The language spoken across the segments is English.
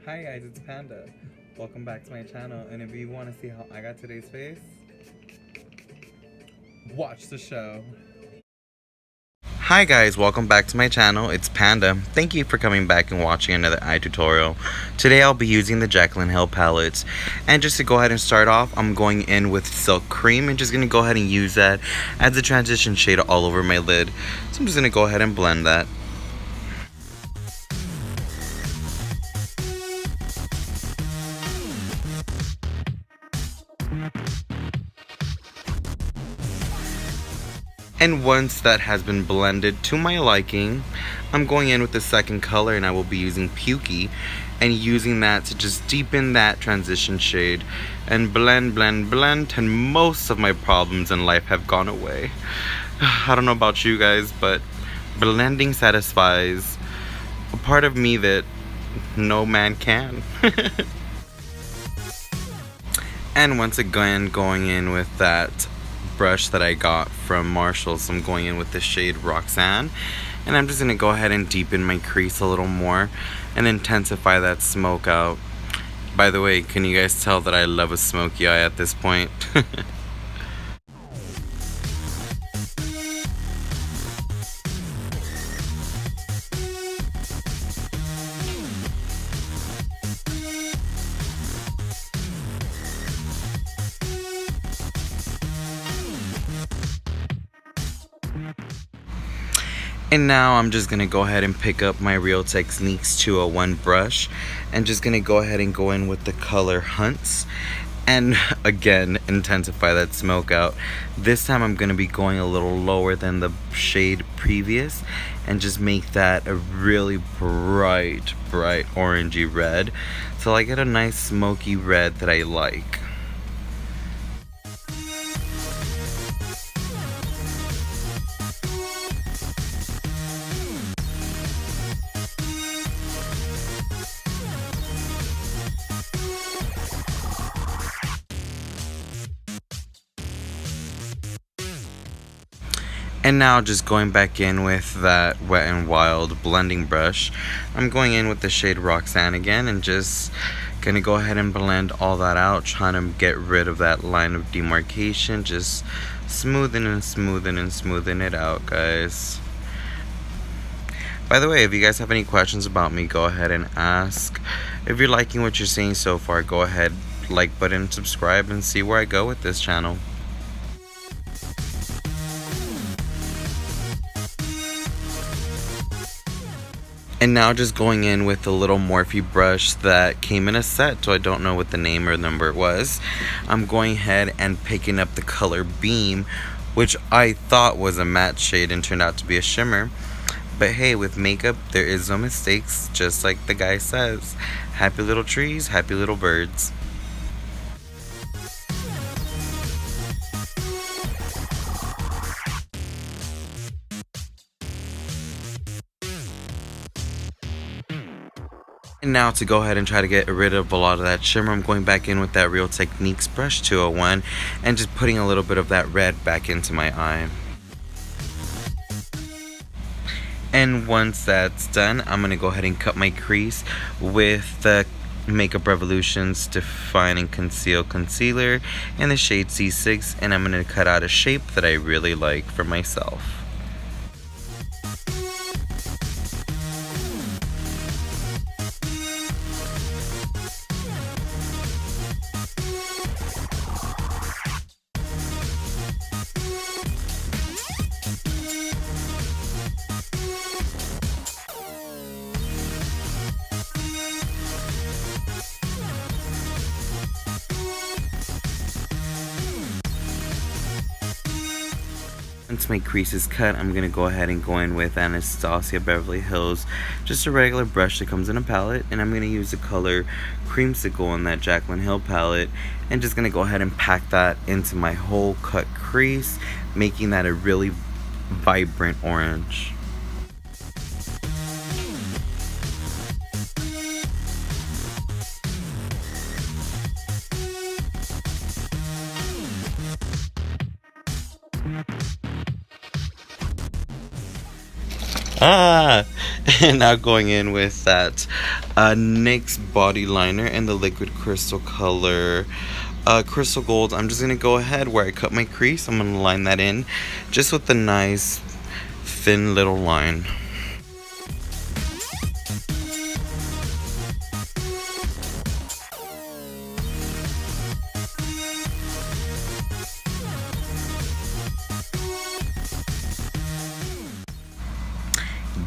Hi guys, it's Panda. Welcome back to my channel, and if you want to see how I got today's face, watch the show. Hi guys, welcome back to my channel. It's Panda. Thank you for coming back and watching another eye tutorial. Today I'll be using the Jaclyn Hill palettes. And just to go ahead and start off, I'm going in with Silk Cream and just going to go ahead and use that as a transition shade all over my lid. So I'm just going to go ahead and blend that. And once that has been blended to my liking, I'm going in with the second color, and I will be using Pukey and using that to just deepen that transition shade and blend, and most of my problems in life have gone away. I don't know about you guys, but blending satisfies a part of me that no man can. And once again, going in with that brush that I got from Marshall's, I'm going in with the shade Roxanne, and I'm just going to go ahead and deepen my crease a little more and intensify that smoke out. By the way, can you guys tell that I love a smoky eye at this point? And now I'm just going to go ahead and pick up my Real Techniques 201 brush and just going to go ahead and go in with the color Hunts and again intensify that smoke out. This time I'm going to be going a little lower than the shade previous and just make that a really bright orangey red till I get a nice smoky red that I like. And now just going back in with that Wet n Wild blending brush, I'm going in with the shade Roxanne again and just gonna go ahead and blend all that out, trying to get rid of that line of demarcation, just smoothing it out, guys. By the way, if you guys have any questions about me, go ahead and ask. If you're liking what you're seeing so far, go ahead, like button, subscribe, and see where I go with this channel. And now just going in with a little Morphe brush that came in a set, so I don't know what the name or number it was. I'm going ahead and picking up the color Beam, which I thought was a matte shade and turned out to be a shimmer. But hey, with makeup, there is no mistakes, just like the guy says. Happy little trees, happy little birds. And now to go ahead and try to get rid of a lot of that shimmer, I'm going back in with that Real Techniques brush 201 and just putting a little bit of that red back into my eye. And once that's done, I'm going to go ahead and cut my crease with the Makeup Revolution's Define and Conceal Concealer in the shade C6, and I'm going to cut out a shape that I really like for myself. Once my crease is cut, I'm going to go ahead and go in with Anastasia Beverly Hills, just a regular brush that comes in a palette, and I'm going to use the color Creamsicle in that Jaclyn Hill palette, and just going to go ahead and pack that into my whole cut crease, making that a really vibrant orange. Ah, and now going in with that NYX body liner in the liquid crystal color, crystal gold. I'm just gonna go ahead where I cut my crease. I'm gonna line that in just with a nice thin little line.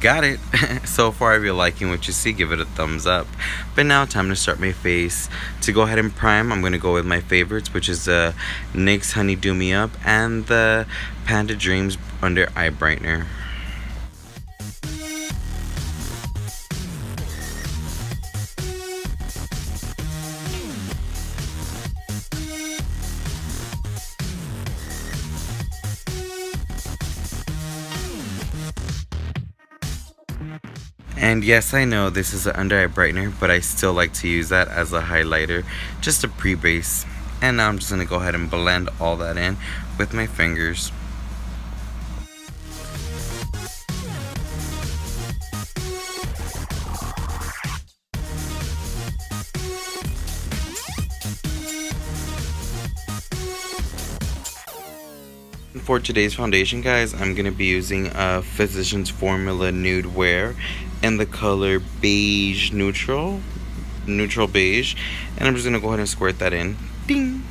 Got it. So far, if you're liking what you see, give it a thumbs up. But now, time to start my face. To go ahead and prime, I'm going to go with my favorites, which is the NYX Honey Do Me Up and the Panda Dreams Under Eye Brightener. And yes, I know this is an under eye brightener, but I still like to use that as a highlighter, just a pre-base. And now I'm just going to go ahead and blend all that in with my fingers. For today's foundation, guys, I'm going to be using a Physicians Formula Nude Wear in the color beige neutral beige, and I'm just going to go ahead and squirt that in. Ding!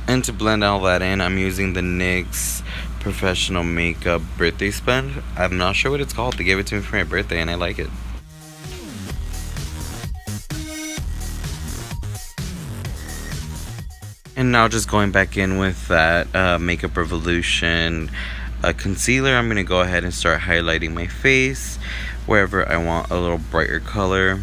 And to blend all that in, I'm using the NYX Professional Makeup Birthday Sponge. I'm not sure what it's called. They gave it to me for my birthday and I like it. And now just going back in with that Makeup Revolution concealer, I'm going to go ahead and start highlighting my face wherever I want a little brighter color.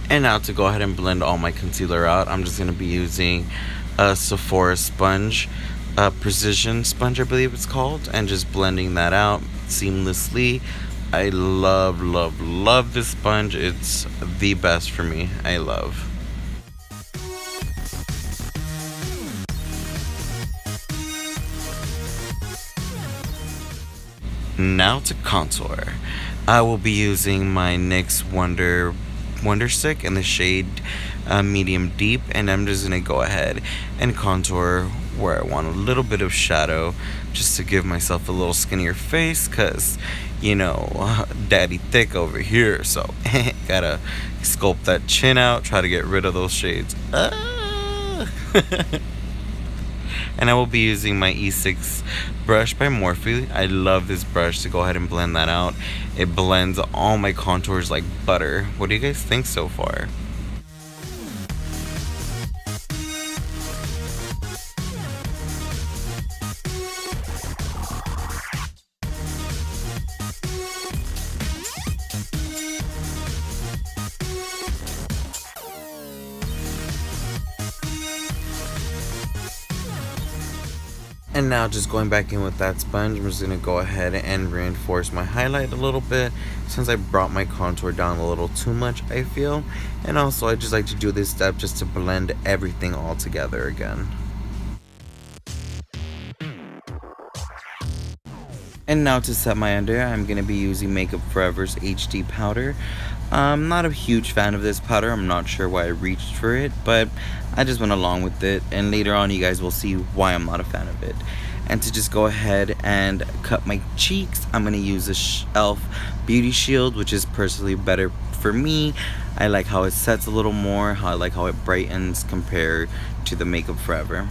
And now to go ahead and blend all my concealer out, I'm just going to be using a Sephora sponge, a Precision sponge I believe it's called, and just blending that out seamlessly. I love this sponge. It's the best for me. I love. Now to contour. I will be using my NYX Wonder Stick in the shade medium deep, and I'm just gonna go ahead and contour where I want a little bit of shadow, just to give myself a little skinnier face, cause you know, daddy thick over here, so gotta sculpt that chin out, try to get rid of those shades. And I will be using my E6 brush by Morphe. I love this brush to go ahead and blend that out. It blends all my contours like butter. What do you guys think so far? And now just going back in with that sponge, I'm just going to go ahead and reinforce my highlight a little bit, since I brought my contour down a little too much, I feel. And also I just like to do this step just to blend everything all together again. And now to set my under, I'm going to be using Makeup Forever's HD powder. I'm not a huge fan of this powder. I'm not sure why I reached for it, but I just went along with it, and later on you guys will see why I'm not a fan of it. And to just go ahead and cut my cheeks, I'm going to use the e.l.f. Beauty Shield, which is personally better for me. I like how it sets a little more, I like how it brightens compared to the Makeup Forever.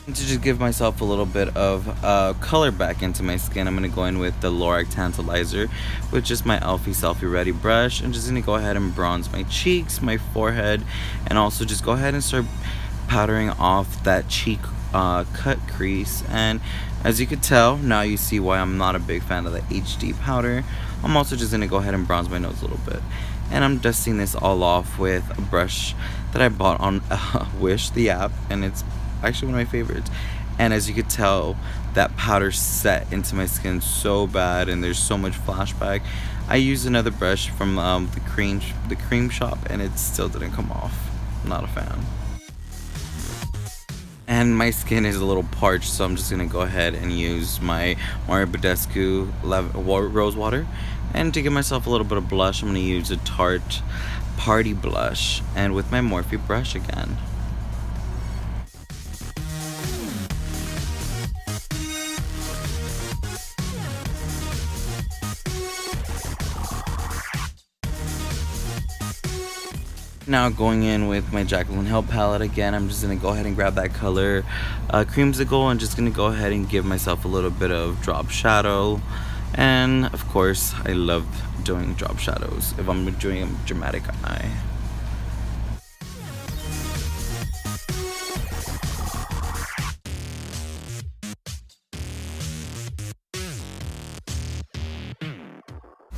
To just give myself a little bit of color back into my skin, I'm going to go in with the Lorac Tantalizer with just my Elfie Selfie Ready brush. I'm just going to go ahead and bronze my cheeks, my forehead, and also just go ahead and start powdering off that cheek cut crease. And as you could tell, now you see why I'm not a big fan of the HD powder. I'm also just going to go ahead and bronze my nose a little bit. And I'm dusting this all off with a brush that I bought on Wish, the app, and it's actually one of my favorites. And as you could tell, that powder set into my skin so bad, and there's so much flashback. I used another brush from the cream shop, and it still didn't come off. Not a fan. And my skin is a little parched, so I'm just gonna go ahead and use my Morphe Rose Water. And to give myself a little bit of blush, I'm gonna use a Tarte Party Blush, and with my Morphe brush again. Now going in with my Jaclyn Hill palette again, I'm just going to go ahead and grab that color Creamsicle, and just going to go ahead and give myself a little bit of drop shadow. And of course, I love doing drop shadows if I'm doing a dramatic eye.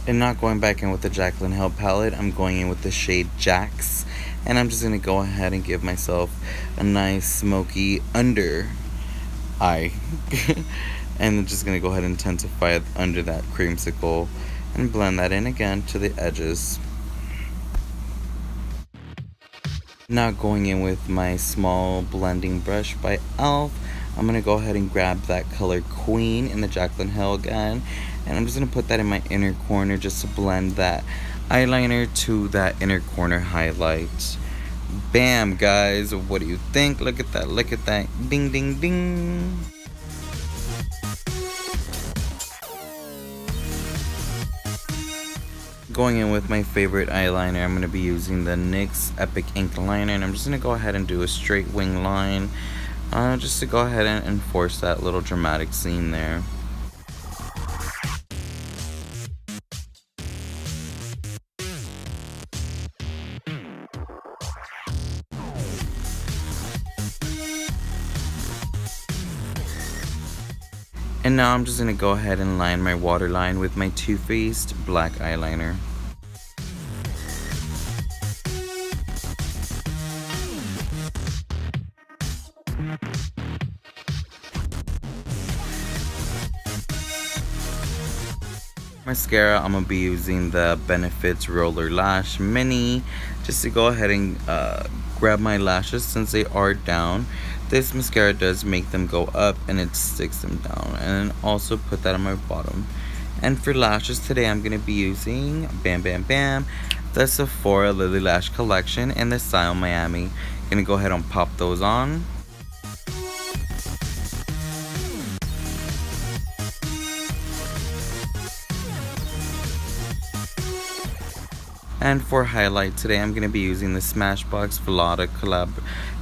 And not going back in with the Jaclyn Hill palette, I'm going in with the shade Jax. And I'm just going to go ahead and give myself a nice smoky under eye. And I'm just going to go ahead and intensify it under that creamsicle and blend that in again to the edges. Now going in with my small blending brush by e.l.f. I'm going to go ahead and grab that color Queen in the Jaclyn Hill again. And I'm just going to put that in my inner corner just to blend that eyeliner to that inner corner highlight. Bam, guys. What do you think? Look at that. Look at that. Ding, ding, ding. Going in with my favorite eyeliner, I'm going to be using the NYX Epic Ink Liner. And I'm just going to go ahead and do a straight wing line. Just to go ahead and enforce that little dramatic scene there. And now I'm just going to go ahead and line my waterline with my Too Faced black eyeliner. Mascara, I'm going to be using the Benefits Roller Lash Mini just to go ahead and grab my lashes since they are down. This mascara does make them go up and it sticks them down, and also put that on my bottom. And for lashes today, I'm going to be using Bam Bam Bam, the Sephora Lily Lash Collection in the style Miami. Going to go ahead and pop those on. And for highlight today, I'm going to be using the Smashbox Velada collab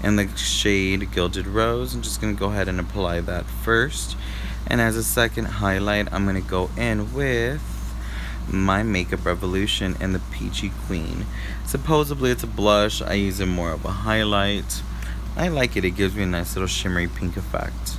in the shade Gilded Rose. I'm just going to go ahead and apply that first. And as a second highlight, I'm going to go in with my Makeup Revolution in the Peachy Queen. Supposedly it's a blush. I use it more of a highlight. I like it. It gives me a nice little shimmery pink effect.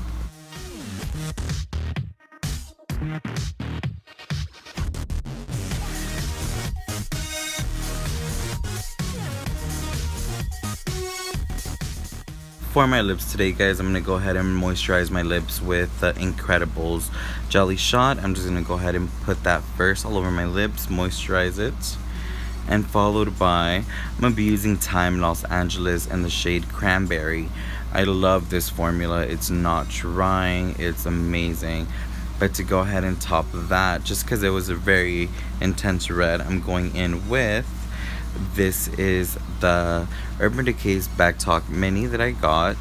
For my lips today, guys, I'm going to go ahead and moisturize my lips with the Incredibles Jelly Shot. I'm just going to go ahead and put that first all over my lips, moisturize it. And followed by, I'm going to be using Time Los Angeles in the shade Cranberry. I love this formula. It's not drying. It's amazing. But to go ahead and top that, just because it was a very intense red, I'm going in with, this is the Urban Decay's Back Talk Mini that I got.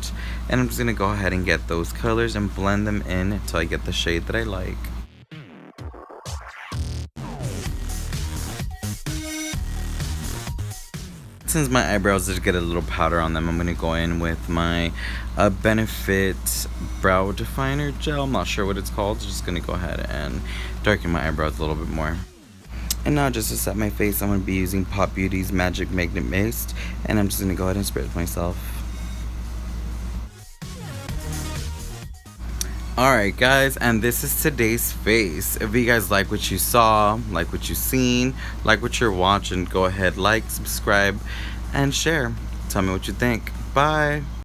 And I'm just going to go ahead and get those colors and blend them in until I get the shade that I like. Since my eyebrows did get a little powder on them, I'm going to go in with my Benefit Brow Definer Gel. I'm not sure what it's called. Just going to go ahead and darken my eyebrows a little bit more. And now just to set my face, I'm going to be using Pop Beauty's Magic Magnet Mist. And I'm just going to go ahead and spray it myself. Alright guys, and this is today's face. If you guys like what you saw, like what you've seen, like what you're watching, go ahead, like, subscribe, and share. Tell me what you think. Bye!